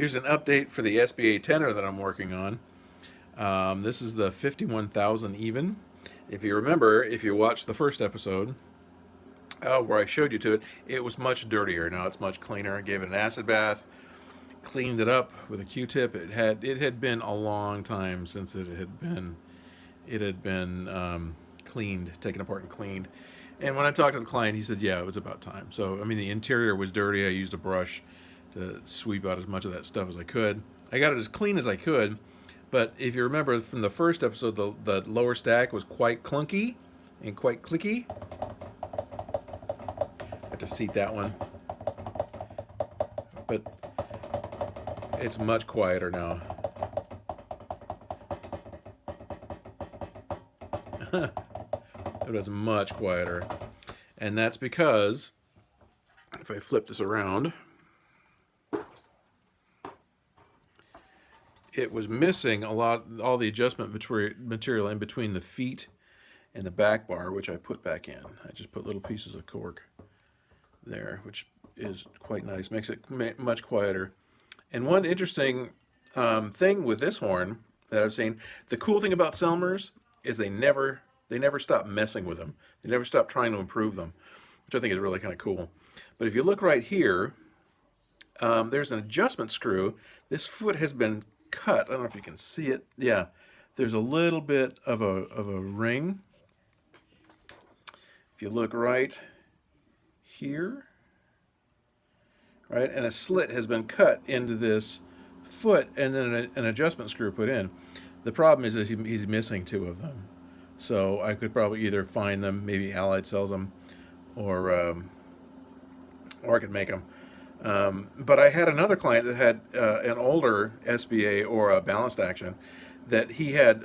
Here's an update for the SBA tenor that I'm working on. This is the 51,000 even. If you remember, if you watched the first episode where I showed you to it, it was much dirtier. Now it's much cleaner. I gave it an acid bath, cleaned it up with a Q-tip. It had been a long time since it had been cleaned, taken apart and cleaned. And when I talked to the client, he said, yeah, it was about time. So, I mean, the interior was dirty. I used a brush to sweep out as much of that stuff as I could. I got it as clean as I could. But if you remember from the first episode, the lower stack was quite clunky and quite clicky. I have to seat that one. But it's much quieter now. It was much quieter. And that's because, if I flip this around, it was missing all the adjustment material in between the feet and the back bar, which I put back in. I just put little pieces of cork there, which is quite nice, makes it much quieter. And one interesting thing with this horn that I've seen, the cool thing about Selmers is they never stop messing with them. They never stop trying to improve them, which I think is really kind of cool. But if you look right here, there's an adjustment screw. This foot has been cut. I don't know if you can see it. Yeah, there's a little bit of a ring. If you look right here, right, and a slit has been cut into this foot, and then an adjustment screw put in. The problem is he's missing two of them. So I could probably either find them, maybe Allied sells them, or I could make them. But I had another client that had an older SBA or a balanced action that he had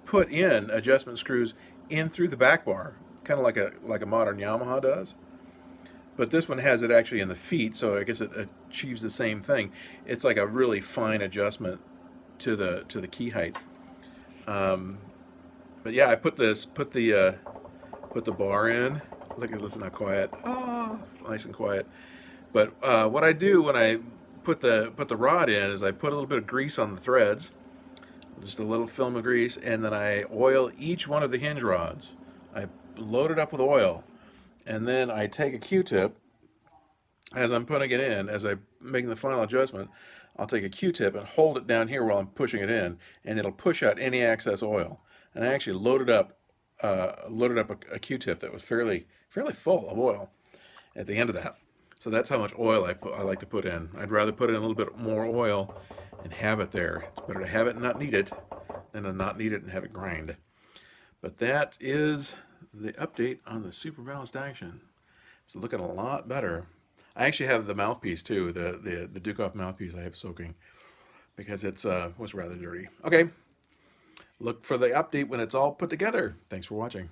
put in adjustment screws in through the back bar, kind of like a modern Yamaha does. But this one has it actually in the feet, so I guess it achieves the same thing. It's like a really fine adjustment to the key height. But yeah, I put the bar in. Look at this, not quiet. Oh, nice and quiet. But what I do when I put the rod in is I put a little bit of grease on the threads, just a little film of grease, and then I oil each one of the hinge rods. I load it up with oil, and then I take a Q-tip as I'm putting it in, as I'm making the final adjustment. I'll take a Q-tip and hold it down here while I'm pushing it in, and it'll push out any excess oil. And I actually loaded up a Q-tip that was fairly full of oil at the end of that. So that's how much oil I like to put in. I'd rather put in a little bit more oil and have it there. It's better to have it and not need it than to not need it and have it grind. But that is the update on the super balanced action. It's looking a lot better. I actually have the mouthpiece too, the Duke-off mouthpiece I have soaking because it was rather dirty. Okay, look for the update when it's all put together. Thanks for watching.